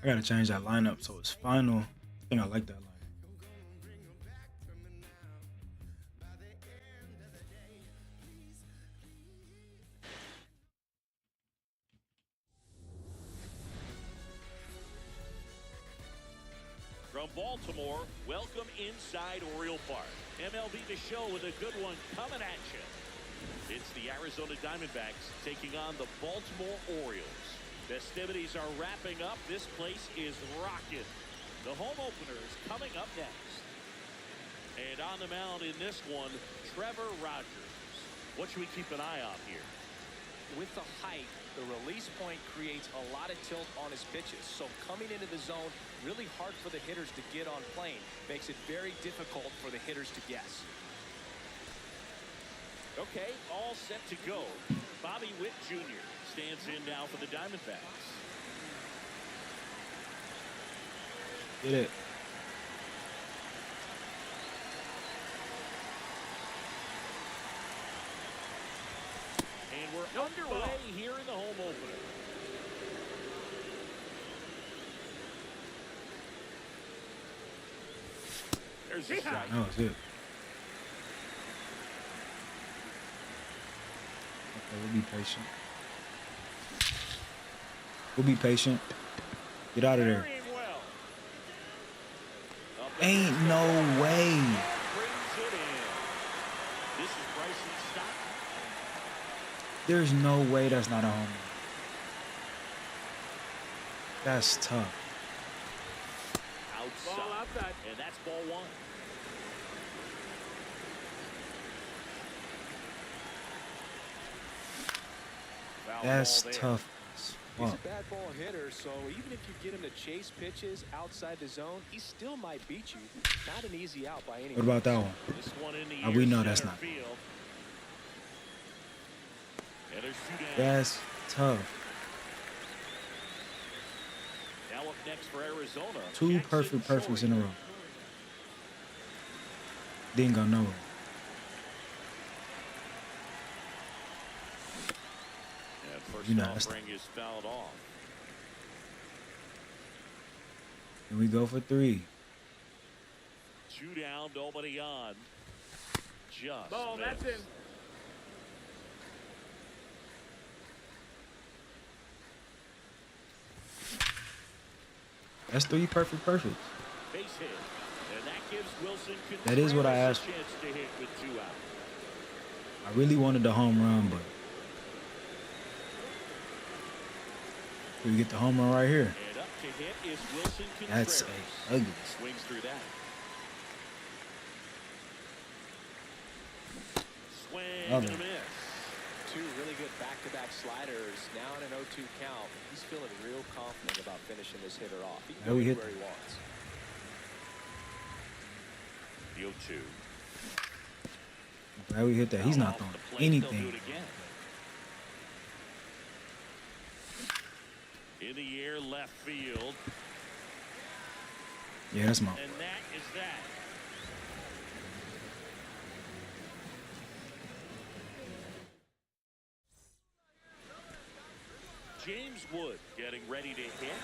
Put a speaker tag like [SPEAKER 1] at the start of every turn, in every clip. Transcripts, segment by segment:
[SPEAKER 1] I gotta change that lineup so it's final. I think I like that lineup.
[SPEAKER 2] From Baltimore, welcome inside Oriole Park. MLB The Show with a good one coming at you. It's the Arizona Diamondbacks taking on the Baltimore Orioles. Festivities are wrapping up. This place is rocking. The home opener is coming up next. And on the mound in this one, Trevor Rogers. What should we keep an eye on here?
[SPEAKER 3] With the height, the release point creates a lot of tilt on his pitches. So coming into the zone, really hard for the hitters to get on plane. Makes it very difficult for the hitters to guess.
[SPEAKER 2] Okay, all set to go. Bobby Witt Jr. stands in now for the Diamondbacks.
[SPEAKER 1] Get it.
[SPEAKER 2] And we're underway here in the home opener. There's a strike.
[SPEAKER 1] No, it's it. Okay, we'll be patient. We'll be patient. Get out of there. Ain't no way. There's no way that's not a home run. That's tough.
[SPEAKER 2] Outside. And that's ball one.
[SPEAKER 1] That's tough.
[SPEAKER 3] He's a bad ball hitter, so even if you get him to chase pitches outside the zone, he still might beat you. Not an easy out by any means.
[SPEAKER 1] What about that one?
[SPEAKER 2] This one in the
[SPEAKER 1] We know that's not. That's tough.
[SPEAKER 2] Now up next for Arizona.
[SPEAKER 1] Two perfects in a row. Didn't go nowhere. You know, that's
[SPEAKER 2] is fouled off.
[SPEAKER 1] And we go for 3.
[SPEAKER 2] 2 down, nobody on. Just
[SPEAKER 4] ball, that's in.
[SPEAKER 1] That's 3 perfects.
[SPEAKER 2] Base hit. And that gives Wilson
[SPEAKER 1] that is what I asked for.
[SPEAKER 2] Chance to hit with 2 out.
[SPEAKER 1] I really wanted the home run, but we get the home run right here.
[SPEAKER 2] And up to hit is Wilson
[SPEAKER 1] That's ugly.
[SPEAKER 2] Swings through that. Swing and a miss.
[SPEAKER 3] 2 really good back-to-back sliders. Now in an 0-2 count. He's feeling real confident about finishing this hitter off. He can go anywhere he wants.
[SPEAKER 2] The 0-2.
[SPEAKER 1] Glad we hit that. He's not throwing anything.
[SPEAKER 2] In the air, left field.
[SPEAKER 1] Yeah, that's my.
[SPEAKER 2] And that is that. James Wood getting ready to hit.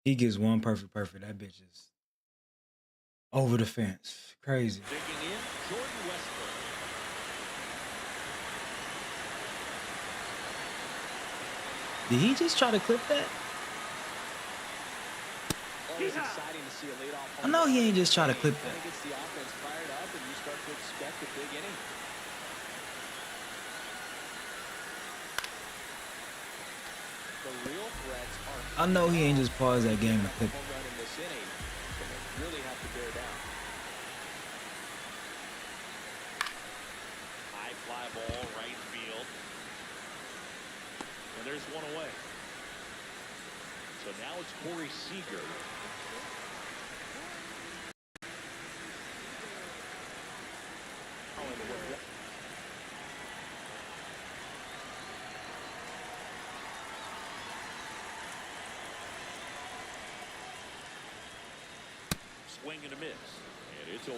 [SPEAKER 1] He gets one perfect. That bitch is over the fence. Crazy.
[SPEAKER 2] Digging in, Jordan Westbrook.
[SPEAKER 1] Did he just try to clip that?
[SPEAKER 3] Well, it's exciting to see a leadoff
[SPEAKER 1] I know he ain't just try to clip
[SPEAKER 3] Kind
[SPEAKER 1] that.
[SPEAKER 3] of gets the offense fired up, and you start to expect a big inning. The real threats are.
[SPEAKER 1] I know he ain't just paused that game to clip it.
[SPEAKER 3] Home run in this inning, and they really have to bear down.
[SPEAKER 2] High fly ball, right field. And there's one away. So now it's Corey Seager. Swing and a miss. And it's 0-1.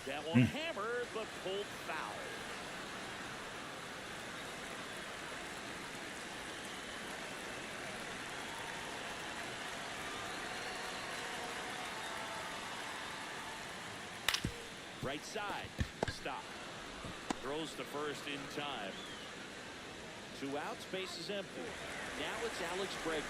[SPEAKER 2] That one hammered, but pulled foul. Right side. Stop. Throws to first in time. 2 outs. Base is empty. Now it's Alex Bregman.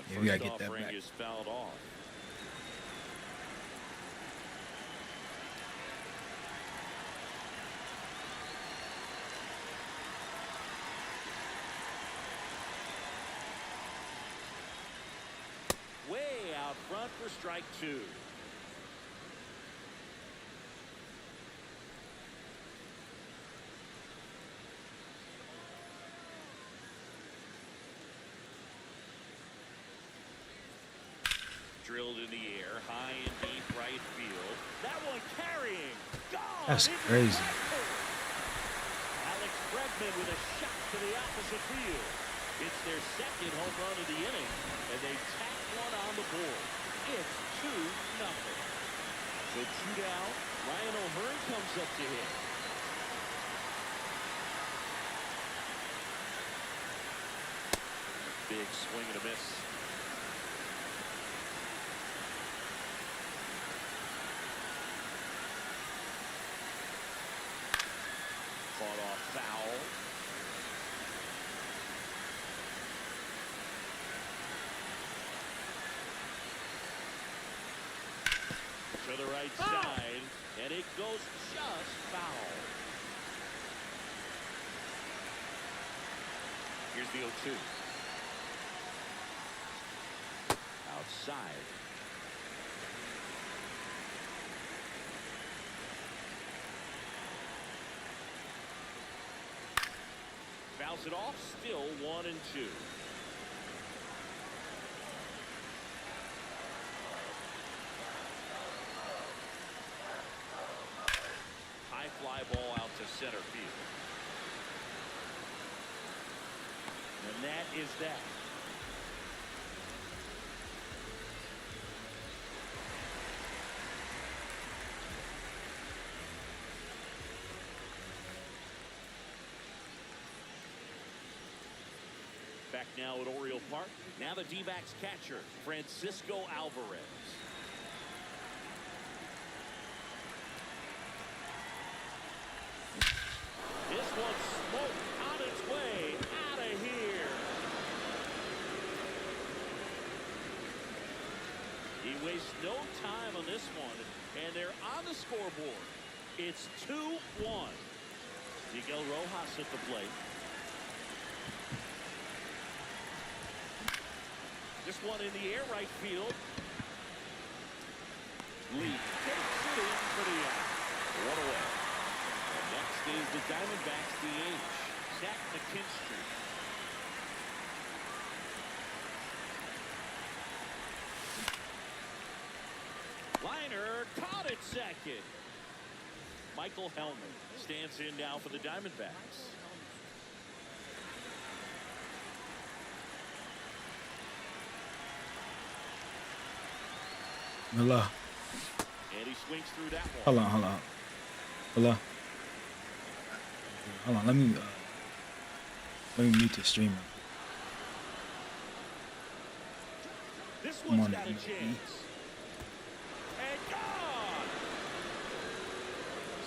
[SPEAKER 1] Yeah, we gotta get that back.
[SPEAKER 2] Is fouled off. Way out front for strike 2. Drilled in the air, high and deep right field. That one carrying. Gone.
[SPEAKER 1] That's crazy.
[SPEAKER 2] Alex Bregman with a shot to the opposite field. It's their second home run of the inning, and they tack one on the board. It's 2-0. So 2 down. Ryan O'Hearn comes up to hit. Big swing and a miss. Fought off foul. To the right side, and it goes just foul. Here's the 0-2. Outside. Fouls it off, still 1-2. High fly ball out to center field. And that is that. Back now at Oriole Park. Now the D-backs catcher, Francisco Alvarez. This one smoked on its way out of here. He wastes no time on this one, and they're on the scoreboard. It's 2-1. Miguel Rojas at the plate. This one in the air, right field. Lee takes it in for the out. One away. And next is the Diamondbacks DH, Zach McKinstry. Liner caught it second. Michael Hellman stands in now for the Diamondbacks.
[SPEAKER 1] Hello.
[SPEAKER 2] And he swings through that one.
[SPEAKER 1] Hold on. Hello. Hold on. Let me mute the streamer.
[SPEAKER 2] This
[SPEAKER 1] Come
[SPEAKER 2] one's
[SPEAKER 1] on,
[SPEAKER 2] got a
[SPEAKER 1] MLB.
[SPEAKER 2] chance. And gone!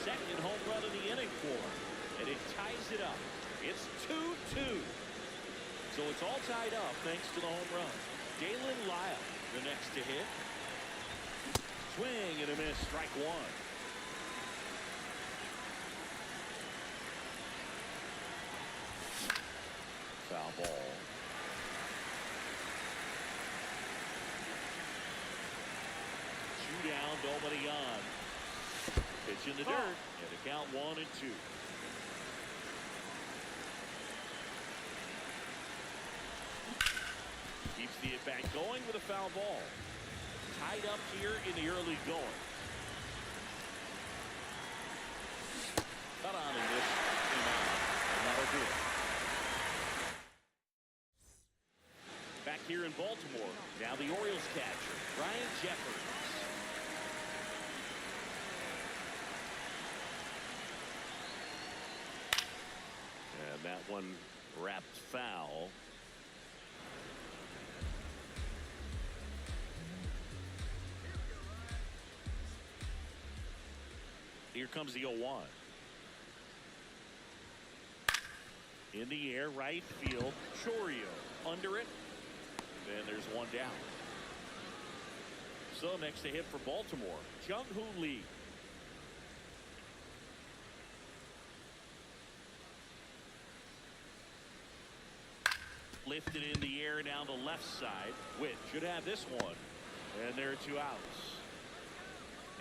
[SPEAKER 2] Second home run of the inning for him. And it ties it up. It's 2-2. So it's all tied up thanks to the home run. Galen Lyle, the next to hit. Swing and a miss, strike one. Foul ball. Two down, nobody on. Pitch in the dirt, and the count 1-2. Keeps the at-bat going with a foul ball. Tied up here in the early going. Cut on in this. And that'll do it. Back here in Baltimore. Now the Orioles catcher, Ryan Jeffers. And that one wrapped foul. Here comes the 0-1. In the air, right field. Chourio under it. And there's one down. So next to hit for Baltimore, Jung-Hoo Lee. Lifted in the air down the left side. Witt should have this one. And there are two outs.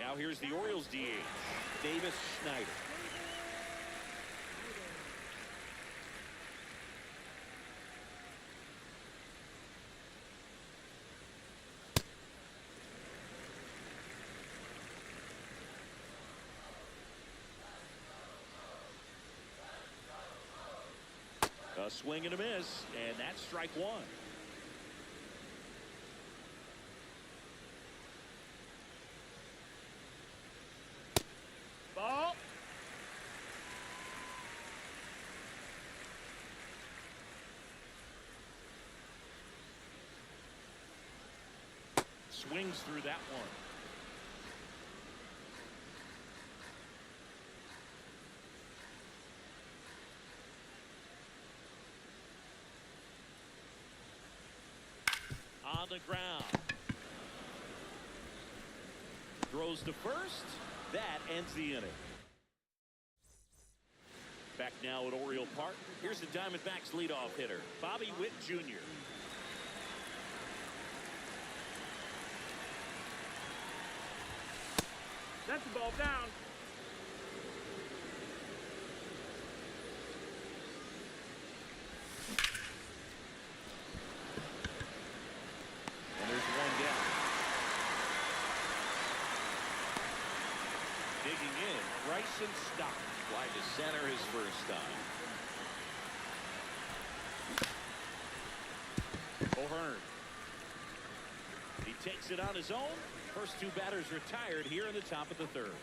[SPEAKER 2] Now here's the Orioles DH, Davis Schneider. A swing and a miss, and that's strike one. Ball. Swings through that one. On the ground. Throws to first. That ends the inning. Back now at Oriole Park. Here's the Diamondbacks leadoff hitter, Bobby Witt Jr.
[SPEAKER 4] That's the ball down.
[SPEAKER 2] And there's one down. Digging in, Bryson Stott. Wide to center his first time. O'Hearn. He takes it on his own. First two batters retired here in the top of the third.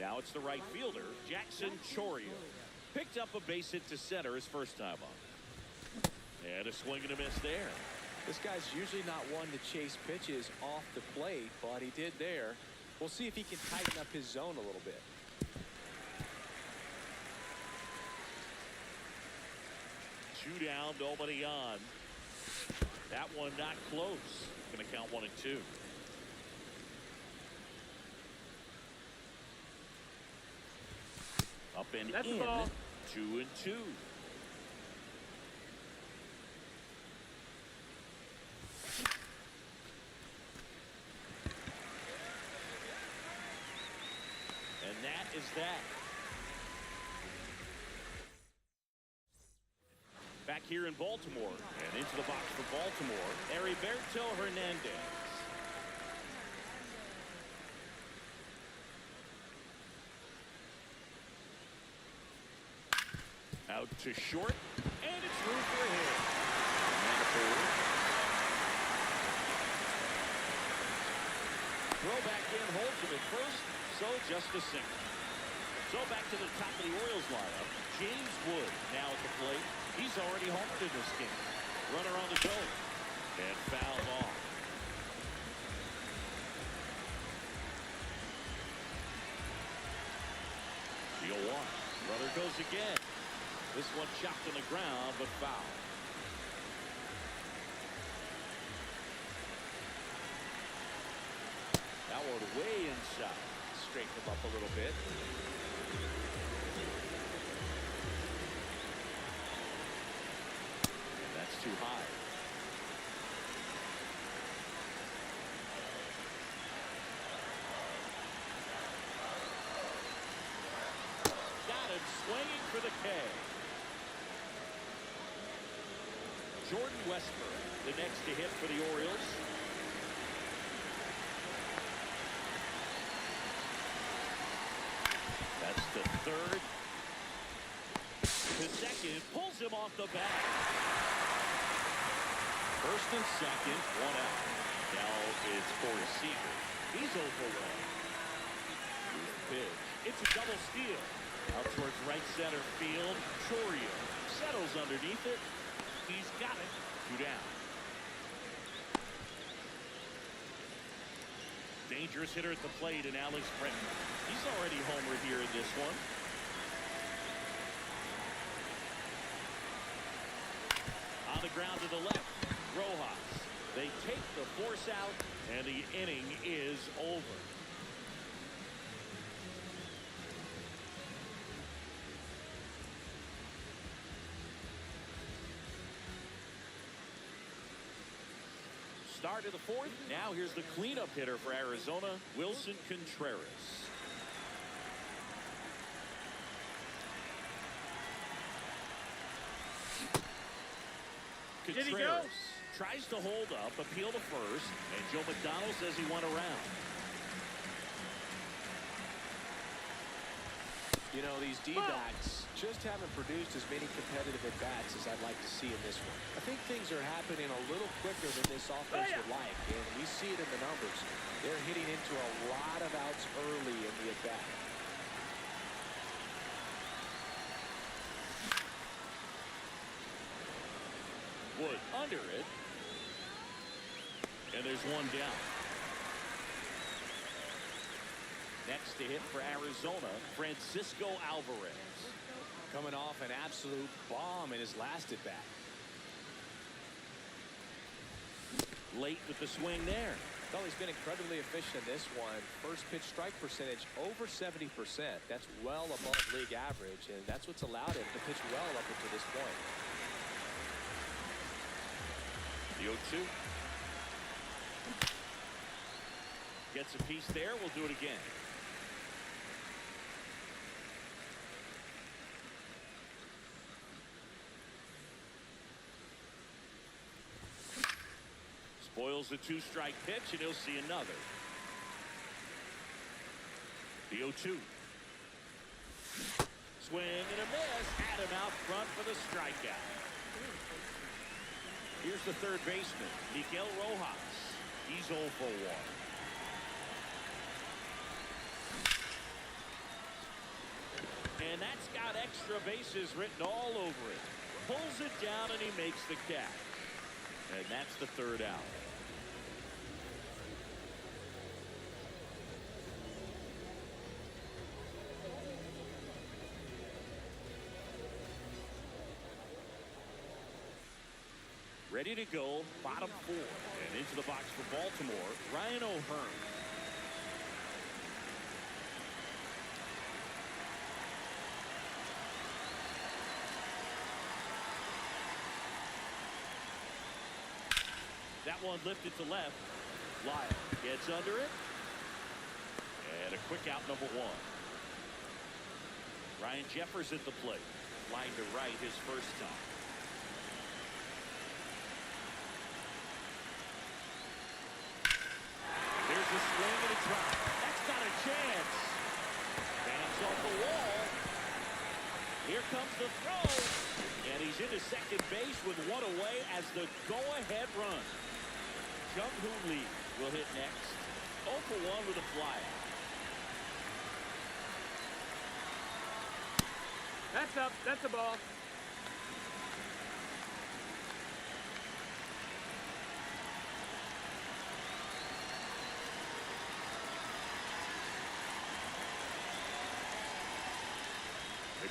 [SPEAKER 2] Now it's the right fielder, Jackson Chourio. Picked up a base hit to center his first time up. And a swing and a miss there.
[SPEAKER 3] This guy's usually not one to chase pitches off the plate, but he did there. We'll see if he can tighten up his zone a little bit.
[SPEAKER 2] Two down, nobody on. That one not close. Going to count 1-2. Up and
[SPEAKER 4] That's the
[SPEAKER 2] in.
[SPEAKER 4] ball.
[SPEAKER 2] 2-2. And that is that. Back here in Baltimore, and into the box for Baltimore, Heriberto Hernandez. Out to short, and it's room for a hit. And forward. Throw back in, holds him at first, so just a single. So back to the top of the Orioles lineup. James Wood now at the plate. He's already homered in this game. Runner on the go. And fouled off. The 0-1. Runner goes again. This one chopped on the ground, but foul. That one way inside.
[SPEAKER 3] Straighten him up a little bit.
[SPEAKER 2] And that's too high. Got him swinging for the K. Jordan Westburg, the next to hit for the Orioles. That's the third. The second pulls him off the bat. First and second, one out. Now it's Corey Seager. He's over one. Here's the pitch. It's a double steal. Out towards right center field. Chourio settles underneath it. He's got it. 2 down. Dangerous hitter at the plate in Alex Brenton. He's already homered here in this one. On the ground to the left, Rojas. They take the force out, and the inning is over. Start of the fourth. Now here's the cleanup hitter for Arizona, Wilson Contreras.
[SPEAKER 4] Did he go?
[SPEAKER 2] Contreras tries to hold up, appeal to first, and Joe McDonald says he went around.
[SPEAKER 3] You know, these D-backs just haven't produced as many competitive at-bats as I'd like to see in this one. I think things are happening a little quicker than this offense would like, and we see it in the numbers. They're hitting into a lot of outs early in the at-bat.
[SPEAKER 2] Wood under it. And there's one down. Next to hit for Arizona, Francisco Alvarez.
[SPEAKER 3] Coming off an absolute bomb in his last at-bat.
[SPEAKER 2] Late with the swing there.
[SPEAKER 3] Well, he's been incredibly efficient in this one. First pitch strike percentage over 70%. That's well above league average, and that's what's allowed him to pitch well up until this point.
[SPEAKER 2] The 0-2. Gets a piece there. We'll do it again. Spoils the 2-strike pitch, and he'll see another. The 0-2. Swing and a miss. Had him out front for the strikeout. Here's the third baseman, Miguel Rojas. He's 0 for 1. And that's got extra bases written all over it. Pulls it down, and he makes the catch. And that's the third out. Ready to go, bottom 4. And into the box for Baltimore, Ryan O'Hearn. That one lifted to left. Lyle gets under it. And a quick out, number 1. Ryan Jeffers at the plate. Line to right his first time. There's a swing and a drop. That's got a chance. Bounce off the wall. Here comes the throw. And he's into second base with one away as the go-ahead run. Jung-Hoon Lee will hit next. 0 for 1 with a flyout.
[SPEAKER 4] That's up. That's a ball.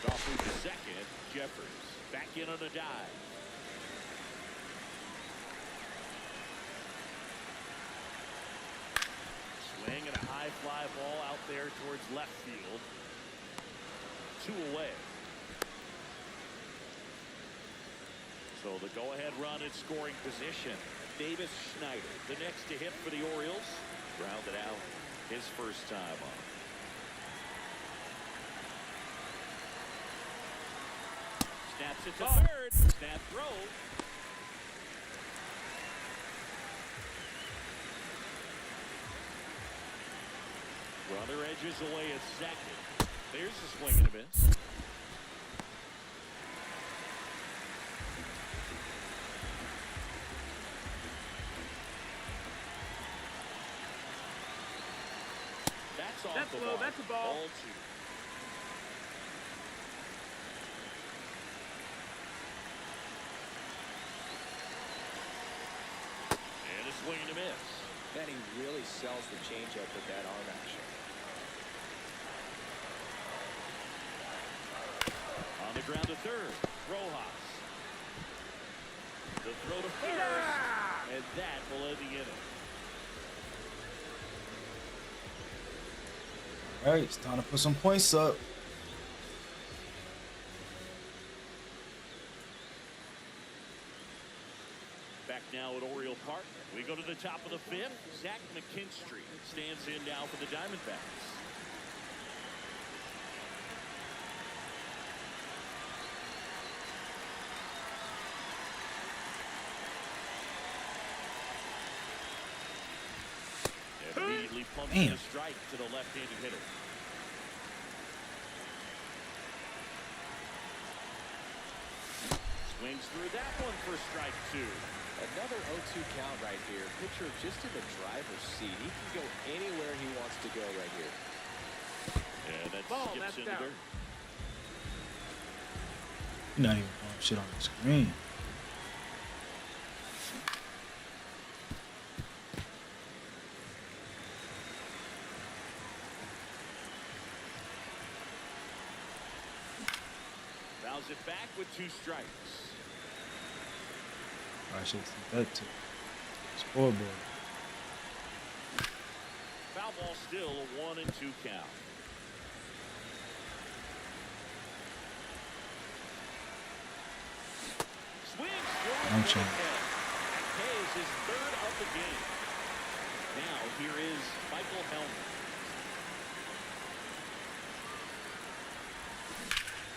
[SPEAKER 2] Off to second. Jeffers back in on a dive. Swing and a high fly ball out there towards left field. 2 away. So the go-ahead run in scoring position. Davis Schneider, the next to hit for the Orioles. Grounded out his first time up. Snaps it to third. Snap throw. Runner edges away at second. There's a swing and a miss. That's off
[SPEAKER 4] That's
[SPEAKER 2] the
[SPEAKER 4] low.
[SPEAKER 2] mark.
[SPEAKER 4] That's a ball.
[SPEAKER 2] Ball 2. Swing and a miss.
[SPEAKER 3] And he really sells the changeup with that arm action.
[SPEAKER 2] On the ground to third. Rojas. The throw to first. And that will end the inning.
[SPEAKER 1] All right, it's time to put some points up.
[SPEAKER 2] Back now at Oriole Park. We go to the top of the 5th. Zach McKinstry stands in now for the Diamondbacks. Immediately pumps a strike to the left-handed hitter. Swings through that one for strike 2.
[SPEAKER 3] Another 0-2 count right here. Pitcher just in the driver's seat. He can go anywhere he wants to go right here.
[SPEAKER 2] And that
[SPEAKER 4] Ball,
[SPEAKER 2] skips
[SPEAKER 4] that's
[SPEAKER 2] into
[SPEAKER 4] down.
[SPEAKER 2] dirt.
[SPEAKER 1] You're not even throwing shit on the screen.
[SPEAKER 2] Fouls it back with 2 strikes.
[SPEAKER 1] I should see that too. Scoreboard.
[SPEAKER 2] Foul ball still a 1-2 count. Swings through
[SPEAKER 1] I'm
[SPEAKER 2] it
[SPEAKER 1] checking.
[SPEAKER 2] ahead. That pays his 3rd of the game. Now here is Michael Helmer.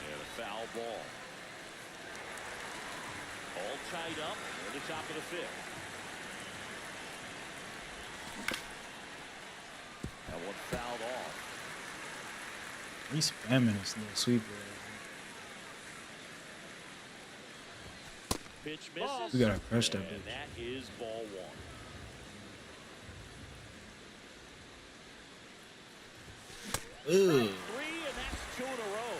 [SPEAKER 2] And a foul ball. All tied up at the top of the 5th. That one fouled off.
[SPEAKER 1] He's spamming this little sweeper.
[SPEAKER 2] Pitch misses.
[SPEAKER 1] We gotta crush that
[SPEAKER 2] and
[SPEAKER 1] bitch.
[SPEAKER 2] that is ball 1.
[SPEAKER 1] Ugh.
[SPEAKER 2] 3, and that's 2 in a row.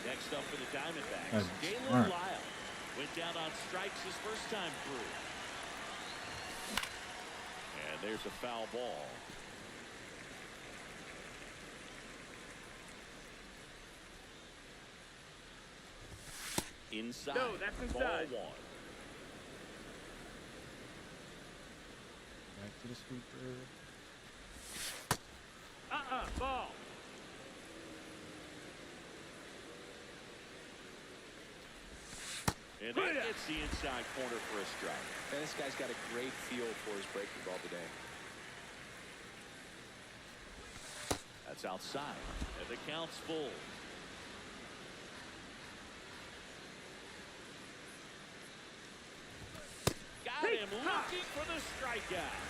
[SPEAKER 2] Next up for the Diamondbacks,
[SPEAKER 1] That's
[SPEAKER 2] Galen
[SPEAKER 1] smart.
[SPEAKER 2] Lyle went down on strikes his first time through. And there's a foul ball. Inside.
[SPEAKER 4] No, that's inside.
[SPEAKER 2] Ball 1.
[SPEAKER 1] Back to the sweeper.
[SPEAKER 4] Ball.
[SPEAKER 2] And that gets the inside corner for a strike.
[SPEAKER 3] And this guy's got a great feel for his breaking ball today.
[SPEAKER 2] That's outside. And the count's full. Got him looking for the strikeout.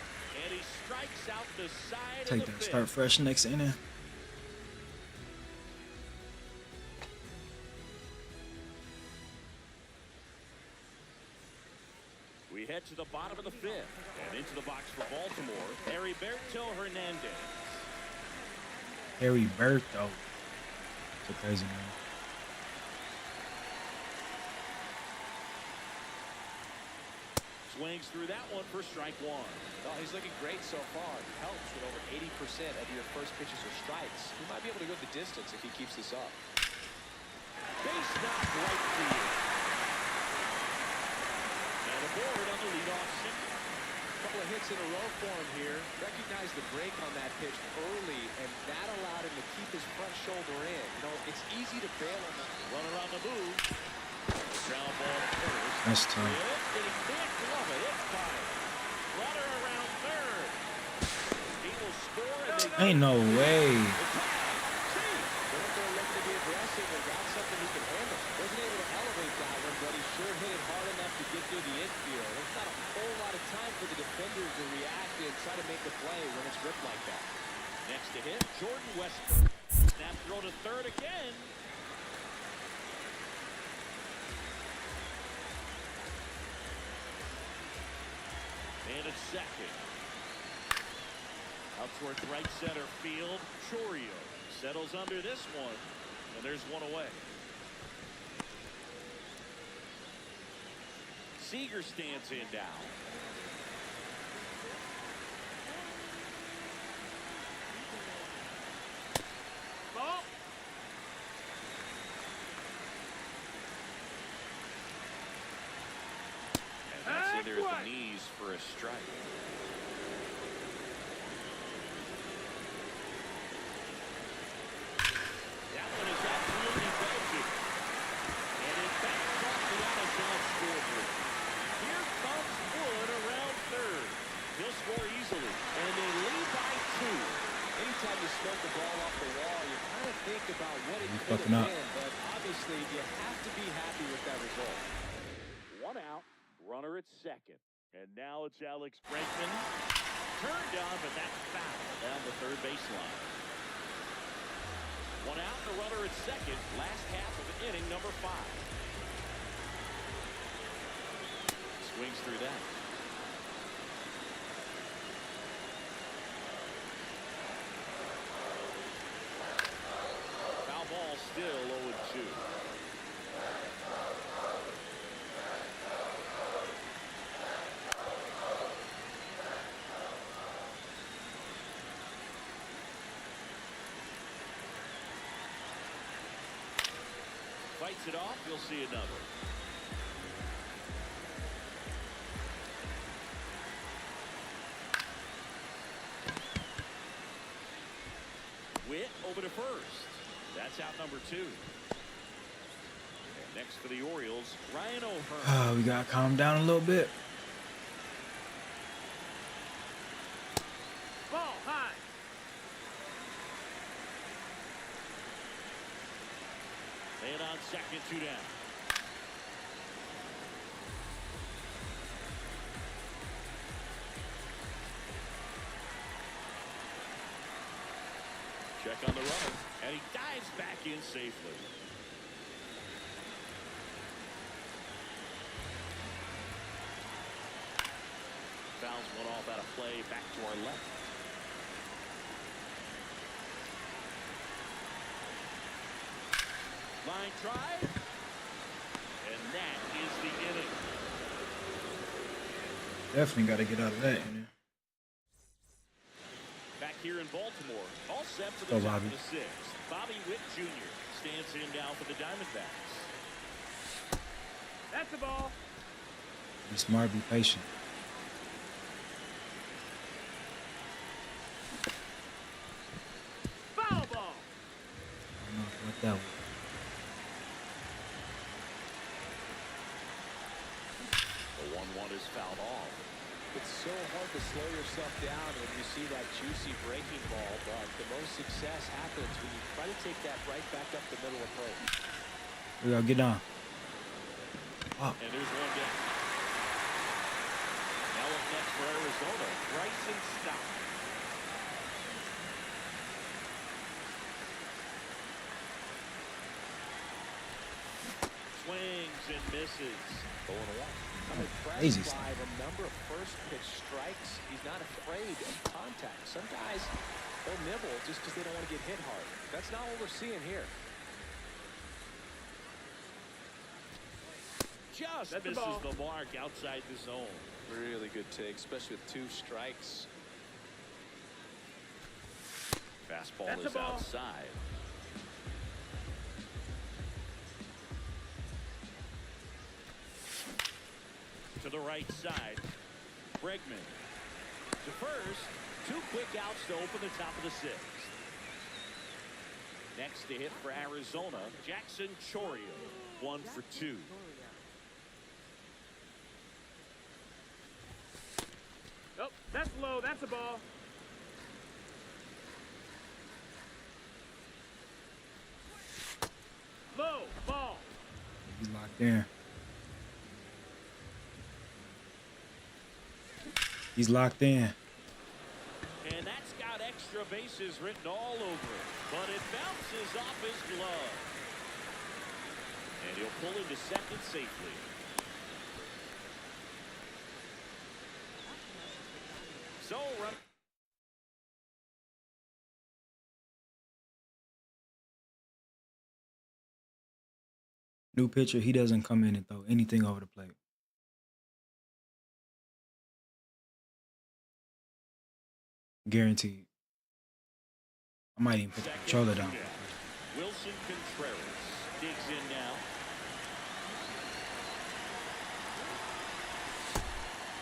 [SPEAKER 2] And he strikes out the side
[SPEAKER 1] Take
[SPEAKER 2] of the
[SPEAKER 1] that.
[SPEAKER 2] 5th.
[SPEAKER 1] Start fresh next inning.
[SPEAKER 2] head to the bottom of the fifth. And into the box for Baltimore, Heriberto Hernandez.
[SPEAKER 1] Heriberto. It's a crazy name.
[SPEAKER 2] Swings through that one for strike one.
[SPEAKER 3] Well, he's looking great so far. It helps with over 80% of your first pitches are strikes. He might be able to go the distance if he keeps this up.
[SPEAKER 2] Base knock right field. And aboard on the leadoff single.
[SPEAKER 3] Couple of hits in a row for him here. Recognized the break on that pitch early, and that allowed him to keep his front shoulder in. You know, it's easy to bail on that.
[SPEAKER 2] Runner on the move. Ground ball first.
[SPEAKER 1] That's tough.
[SPEAKER 2] And he can't glove it. It's fine. Runner around third. He will score. And
[SPEAKER 1] Ain't no way.
[SPEAKER 3] They're looking to be aggressive and got something he can handle. Wasn't able to elevate that one, but he sure hit it hard enough to get through the infield. There's not a whole lot of time for the defenders to react and try to make a play when it's ripped like that.
[SPEAKER 2] Next to hit, Jordan Westburg. Snap throw to third again. And at second. Out towards right center field. Chourio settles under this one. And there's one away. Seager stands in now.
[SPEAKER 4] Ball.
[SPEAKER 2] And that's in there at the knees for a strike. That one is absolutely belted. And in fact, off the out-of-bounds scoreboard. Here comes Wood around third. He'll score easily. And they lead by 2.
[SPEAKER 3] Anytime you smoke the ball off the wall, you kind of think about what it could
[SPEAKER 1] fucking
[SPEAKER 3] have
[SPEAKER 1] up.
[SPEAKER 3] been, but obviously you have to be happy with that result.
[SPEAKER 2] One out, runner at second. And now it's Alex Bregman. Turned on, but that's foul down the third baseline. One out, the runner at second. Last half of inning number 5. Swings through that. Foul ball still 0-2. Fights it off, you'll see another. Witt over to first. That's out number 2. And next for the Orioles, Ryan O'Hearn.
[SPEAKER 1] We gotta calm down a little bit.
[SPEAKER 4] Ball high.
[SPEAKER 2] And on second, 2 down. Check on the runner, and he dives back in safely. Fouls one off out of play, back to our left. Line drive, and that is the inning.
[SPEAKER 1] Definitely got to get out of that. You know?
[SPEAKER 2] Back here in Baltimore, all set for
[SPEAKER 1] Go,
[SPEAKER 2] the top
[SPEAKER 1] Bobby.
[SPEAKER 2] of the 6th. Bobby Witt Jr. stands in now for the Diamondbacks.
[SPEAKER 4] That's the ball.
[SPEAKER 1] Be smart, be patient.
[SPEAKER 4] Foul ball.
[SPEAKER 1] I don't know what that was.
[SPEAKER 2] The 1-1 is fouled off.
[SPEAKER 3] It's so hard to slow yourself down when you see that juicy breaking ball, but the most success happens when you try to take that right back up the middle approach.
[SPEAKER 1] We gotta get down. Wow.
[SPEAKER 2] And there's one down. Now up next for Arizona, Bryson Stott. Swings and misses.
[SPEAKER 3] 0-1. I'm
[SPEAKER 1] Crazy
[SPEAKER 3] impressed
[SPEAKER 1] stuff.
[SPEAKER 3] by the number of first pitch strikes. He's not afraid of contact. Some guys, they'll nibble just because they don't want to get hit hard. That's not what we're seeing here.
[SPEAKER 2] Just
[SPEAKER 4] That's the
[SPEAKER 2] misses
[SPEAKER 4] ball.
[SPEAKER 2] the mark outside the zone.
[SPEAKER 3] Really good take, especially with 2 strikes.
[SPEAKER 2] Fastball
[SPEAKER 4] That's a
[SPEAKER 2] is
[SPEAKER 4] ball.
[SPEAKER 2] outside. To the right side. Bregman. To first. 2 quick outs to open the top of the 6th. Next to hit for Arizona, Jackson Chourio. 1 for 2.
[SPEAKER 4] Oh, that's low. That's a ball. Low. Ball.
[SPEAKER 1] He's locked in. He's locked in.
[SPEAKER 2] And that's got extra bases written all over it. But it bounces off his glove. And he'll pull into second safely. So run.
[SPEAKER 1] New pitcher, he doesn't come in and throw anything over the plate. Guaranteed. I might even put the controller down.
[SPEAKER 2] Wilson Contreras digs in now.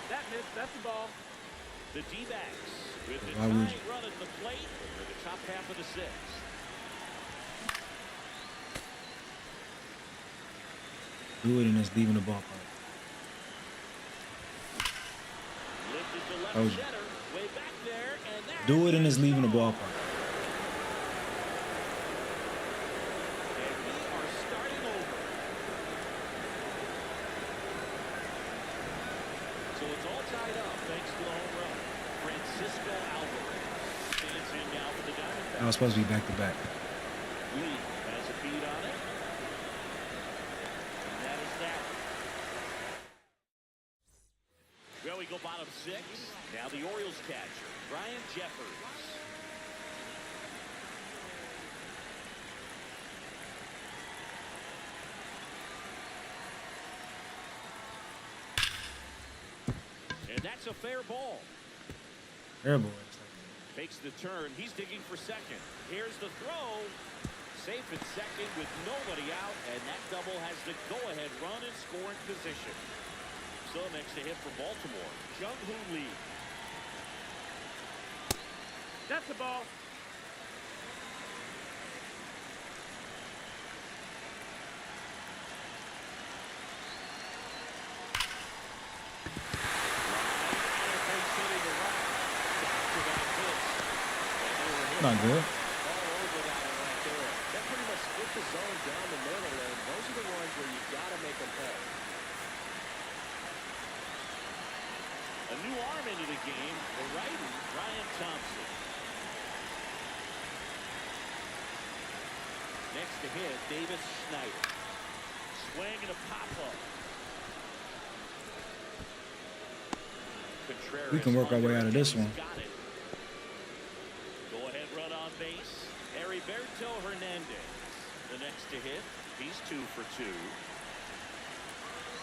[SPEAKER 4] That missed. That's the ball.
[SPEAKER 2] The D-backs with the
[SPEAKER 1] Why would
[SPEAKER 2] tying
[SPEAKER 1] you?
[SPEAKER 2] run at the plate for the top half of the 6th.
[SPEAKER 1] Do it and it's leaving the ballpark.
[SPEAKER 2] Lifted to left
[SPEAKER 1] Told you.
[SPEAKER 2] center, way back there, and that
[SPEAKER 1] Do it and it's leaving the ballpark.
[SPEAKER 2] And we are starting over. So it's all tied up thanks to the home run. Francisco Alvarez stands in now for the Diamondbacks.
[SPEAKER 1] I was supposed to be back to back.
[SPEAKER 2] Lee has a beat on it. And that is that. Well, we go bottom 6. Now the Orioles catcher, Brian Jeffers. And that's a fair ball.
[SPEAKER 1] Terrible.
[SPEAKER 2] Makes the turn. He's digging for second. Here's the throw. Safe at second with nobody out, and that double has the go-ahead run in scoring position. So next to hit for Baltimore, Jung-Hoo Lee.
[SPEAKER 4] That's the ball.
[SPEAKER 1] Not good.
[SPEAKER 3] All over that one right there. That pretty much split the zone down the middle, and those are the ones where you got to make them pay.
[SPEAKER 2] A new arm into the game, the righty, Ryan Thompson. Next to hit, Davis Schneider. Swing and a pop-up. Contreras
[SPEAKER 1] We can work our way out of this one.
[SPEAKER 2] got it. Go-ahead run on base. Heriberto Hernandez. The next to hit, he's 2 for 2.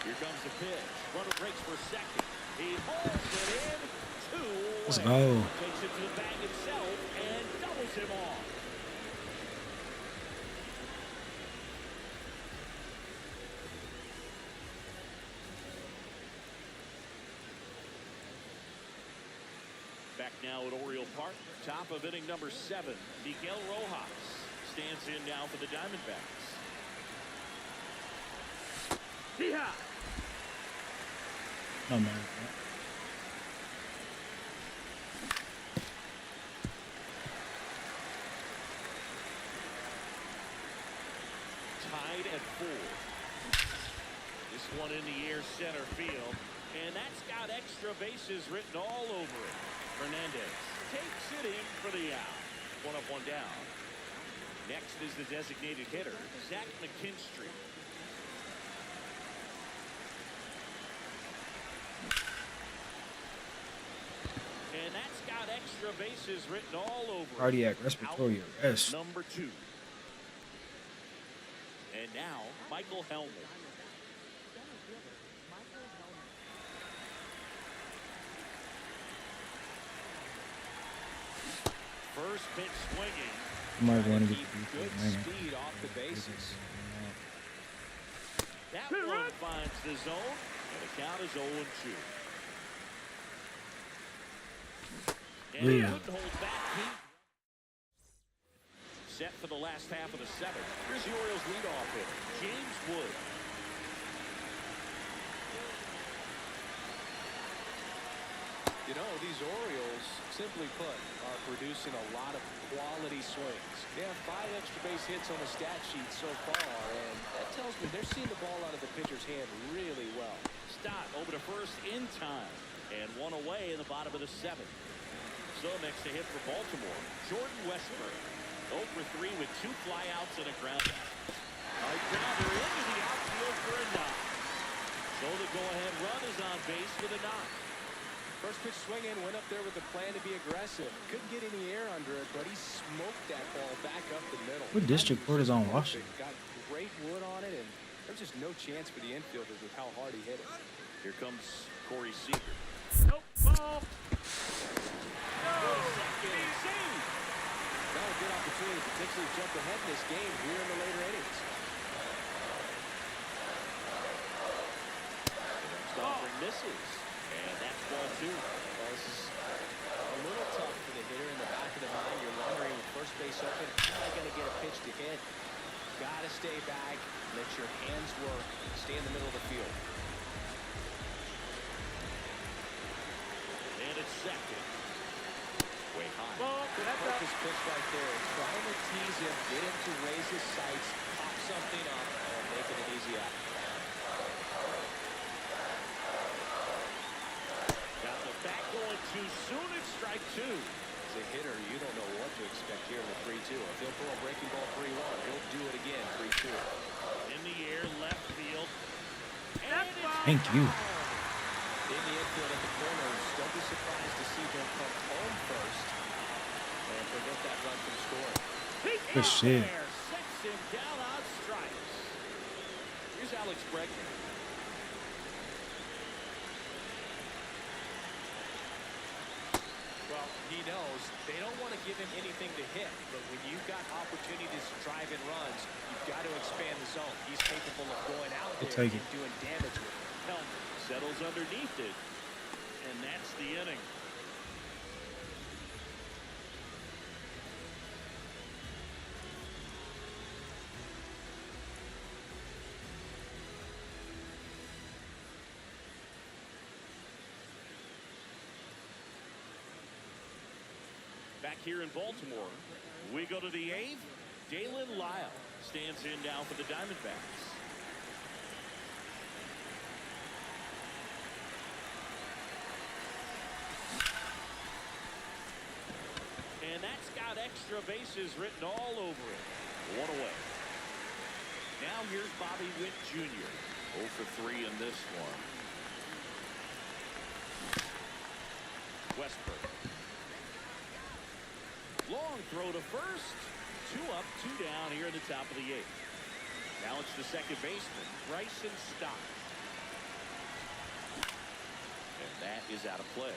[SPEAKER 2] Here comes the pitch. Runner breaks for second. He holds it in. 2 away.
[SPEAKER 1] Let's go.
[SPEAKER 2] Takes it to the bag himself and doubles him off. Back now at Oriole Park. Top of inning number 7. Miguel Rojas stands in now for the Diamondbacks.
[SPEAKER 4] Hee-haw.
[SPEAKER 1] No man.
[SPEAKER 2] Tied at 4. This one in the air center field. And that's got extra bases written all over it. Hernandez takes it in for the out. 1 up, 1 down. Next is the designated hitter, Zach McKinstry. extra bases written all over it.
[SPEAKER 1] Cardiac respiratory arrest.
[SPEAKER 2] Number 2. And now, Michael Hellman. First pitch swinging.
[SPEAKER 1] You might want to
[SPEAKER 3] Keep
[SPEAKER 1] get
[SPEAKER 3] good
[SPEAKER 1] the
[SPEAKER 3] speed off the bases.
[SPEAKER 2] That one finds the zone, and the count is 0-2. And he
[SPEAKER 1] Yeah.
[SPEAKER 2] couldn't hold back. Set for the last half of the 7th. Here's the Orioles leadoff hitter, James Wood.
[SPEAKER 3] You know, these Orioles, simply put, are producing a lot of quality swings. They have 5 extra base hits on the stat sheet so far, and that tells me they're seeing the ball out of the pitcher's hand really well.
[SPEAKER 2] Stott over to first in time, and one away in the bottom of the 7th. So next to hit for Baltimore, Jordan Westburg. 0 for 3 with 2 flyouts and a ground out. A grounder into the outfield for a knock. So the go-ahead run is on base with a knock.
[SPEAKER 3] First pitch swing in, went up there with a plan to be aggressive. Couldn't get any air under it, but he smoked that ball back up the middle.
[SPEAKER 1] What district court is on Washington?
[SPEAKER 3] Got great wood on it, and there's just no chance for the infielders with how hard he hit it.
[SPEAKER 2] Here comes Corey Seager.
[SPEAKER 4] Nope, ball.
[SPEAKER 3] Now a good opportunity to potentially jump ahead in this game here in the later innings.
[SPEAKER 2] Stoffer misses, and that's ball 2.
[SPEAKER 3] Well, this is a little tough for the hitter in the back of the mind. You're wondering with first base open, how am I going to get a pitch to hit? Got to stay back, let your hands work, stay in the middle of the field.
[SPEAKER 2] And it's second. Way high.
[SPEAKER 4] Ball. That's up.
[SPEAKER 3] Focus pitch right there. Trying to tease him, get him to raise his sights, pop something up, and make it an easy out.
[SPEAKER 2] Got the back going too soon. It's strike 2.
[SPEAKER 3] As a hitter, you don't know what to expect here in the 3-2. If he'll throw a breaking ball 3-1, he'll do it again 3-2.
[SPEAKER 2] In the air, left field. And
[SPEAKER 4] That's
[SPEAKER 2] it's
[SPEAKER 4] ball.
[SPEAKER 1] Thank you.
[SPEAKER 3] In the infield at the corners, don't be surprised to see him come home first and prevent that run from scoring.
[SPEAKER 2] He's
[SPEAKER 1] Good
[SPEAKER 2] out
[SPEAKER 1] shit.
[SPEAKER 2] there. Sets him down on strikes. Here's Alex Bregman.
[SPEAKER 3] Well, he knows they don't want to give him anything to hit, but when you've got opportunities to drive in runs, you've got to expand the zone. He's capable of going out
[SPEAKER 1] We'll
[SPEAKER 3] there
[SPEAKER 1] take
[SPEAKER 3] and
[SPEAKER 1] it.
[SPEAKER 3] doing damage with it.
[SPEAKER 2] Hellman settles underneath it. And that's the inning. Back here in Baltimore, we go to the 8th. Dalen Lyle stands in now for the Diamondbacks. And that's got extra bases written all over it. One away. Now here's Bobby Witt Jr. 0 for 3 in this one. Westbrook. Long throw to first. 2 up, 2 down here in the top of the 8th. Now it's the second baseman, Bryson Stott. And that is out of play.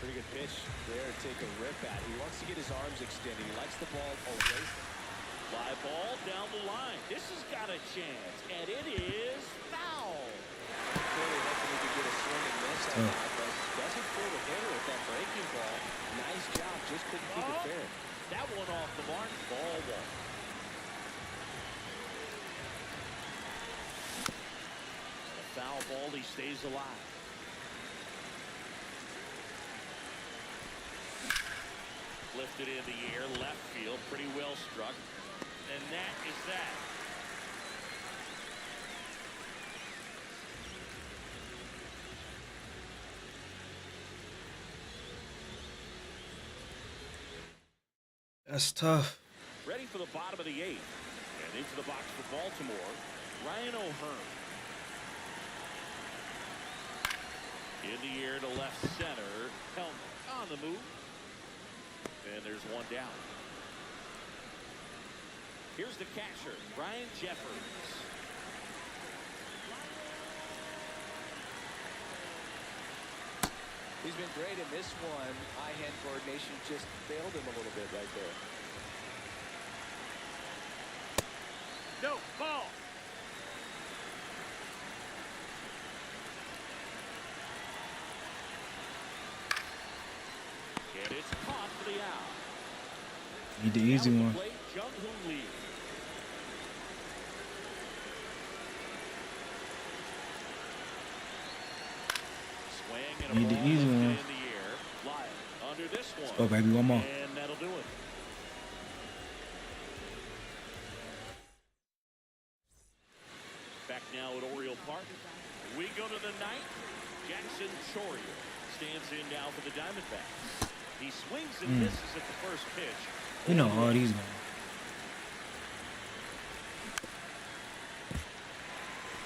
[SPEAKER 3] Pretty good pitch there to take a rip at. He wants to get his arms extended. He likes the ball away.
[SPEAKER 2] Fly ball down the line. This has got a chance, and it is foul.
[SPEAKER 3] Clearly hoping he could get a swing and miss on that, but doesn't pull the hitter with that breaking ball. Nice job, just couldn't keep it fair.
[SPEAKER 2] That one off the mark. Ball 1. A foul ball. He stays alive. Lifted in the air, left field, pretty well struck. And that is that.
[SPEAKER 1] That's tough.
[SPEAKER 2] Ready for the bottom of the 8th. And into the box for Baltimore, Ryan O'Hearn. In the air to left center. Hellman on the move. And there's one down. Here's the catcher, Brian Jeffers.
[SPEAKER 3] He's been great in this one. Eye-hand coordination just failed him a little bit right there.
[SPEAKER 4] No, ball.
[SPEAKER 2] And it's caught for the out.
[SPEAKER 1] Need the easy
[SPEAKER 2] Down the
[SPEAKER 1] one.
[SPEAKER 2] plate, Jung-Hoo Lee. Swing and a
[SPEAKER 1] Need the
[SPEAKER 2] ball
[SPEAKER 1] easy
[SPEAKER 2] lifted
[SPEAKER 1] one.
[SPEAKER 2] in the air. Lyle under this one.
[SPEAKER 1] Let's go, baby. One more.
[SPEAKER 2] And that'll do it. Back now at Oriole Park. We go to the ninth. Jackson Chourio stands in now for the Diamondbacks. He swings and misses at the first pitch.
[SPEAKER 1] You know all these guys.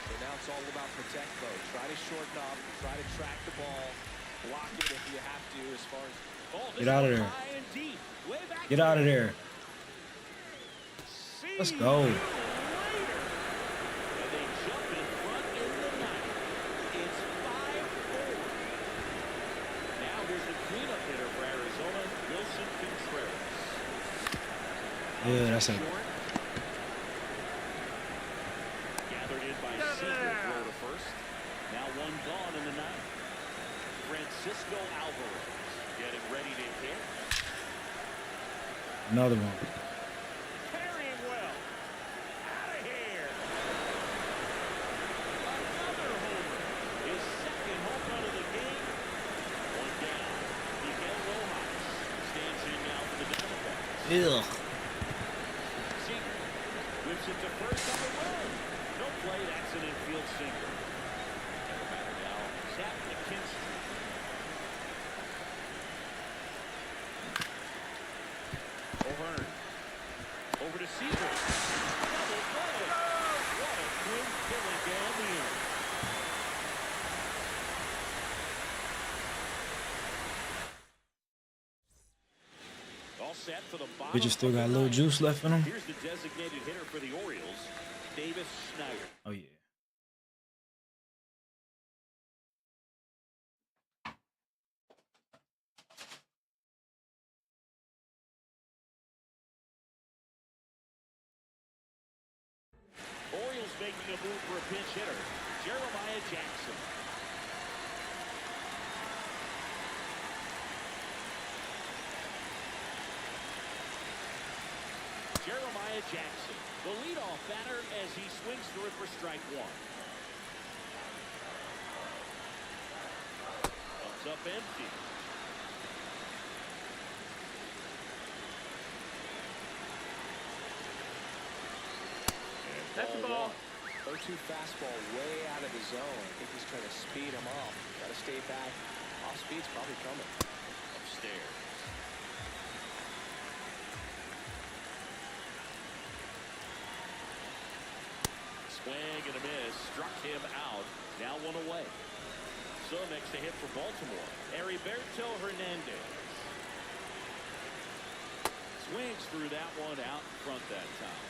[SPEAKER 3] So now it's all about protect mode. Try to shorten up, try to track the ball, block it if you have to as far as...
[SPEAKER 2] Oh,
[SPEAKER 1] Get out of there.
[SPEAKER 2] high and deep. Way back
[SPEAKER 1] Get out of there.
[SPEAKER 2] See
[SPEAKER 1] Let's go.
[SPEAKER 2] you later. And they jump in front in the ninth. It's 5-4. Now here's the cleanup hitter for Arizona, Wilson Contreras.
[SPEAKER 1] Yeah, that's a
[SPEAKER 2] Short. Gathered in by Seager, throw to first. Now one gone in the ninth. Francisco Alvarez getting ready to hit.
[SPEAKER 1] another one.
[SPEAKER 2] Carrying well. Out of here. Another homer. His second home run of the game. One down. Miguel Rojas stands in now for the Diamondbacks.
[SPEAKER 1] Ugh.
[SPEAKER 2] Seager whips it to first on the run. No play. That's an infield single. And the batter now, Zach McKinstry. O'Hearn. Over to Seager. Double play. What a twin killing down the end. All set for the bottom.
[SPEAKER 1] Bitches still
[SPEAKER 2] of the
[SPEAKER 1] got a little
[SPEAKER 2] ninth.
[SPEAKER 1] juice left in them.
[SPEAKER 2] Here's the designated hitter for the Orioles, Davis Schneider.
[SPEAKER 1] Oh, yeah.
[SPEAKER 2] Orioles making a move for a pinch hitter, Jeremiah Jackson. Jeremiah Jackson, the leadoff batter as he swings through it for strike one. Comes up empty.
[SPEAKER 4] That's the ball.
[SPEAKER 3] 0-2 fastball way out of the zone. I think he's trying to speed him up. Got to stay back. Off speed's probably coming.
[SPEAKER 2] Upstairs. Swing and a miss. Struck him out. Now one away. So next to hit for Baltimore, Heriberto Hernandez. Swings through that one out in front that time.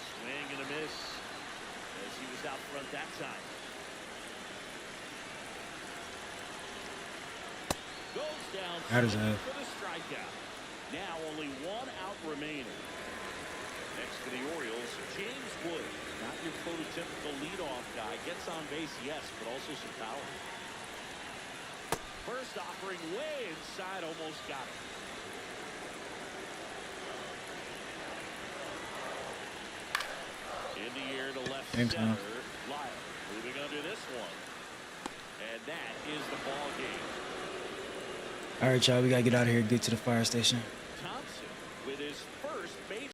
[SPEAKER 2] Swing and a miss as he was out front that time. Goes down
[SPEAKER 1] That is
[SPEAKER 2] swinging
[SPEAKER 1] a-
[SPEAKER 2] for the strikeout. Now only one out remaining. Next for the Orioles, James Wood. Not your prototypical leadoff guy. Gets on base, yes, but also some power. First offering way inside, almost got it. In the air to left
[SPEAKER 1] Anytime.
[SPEAKER 2] center. Lyle moving under this one. And that is the ball game.
[SPEAKER 1] All right, y'all. We got to get out of here and get to the fire station.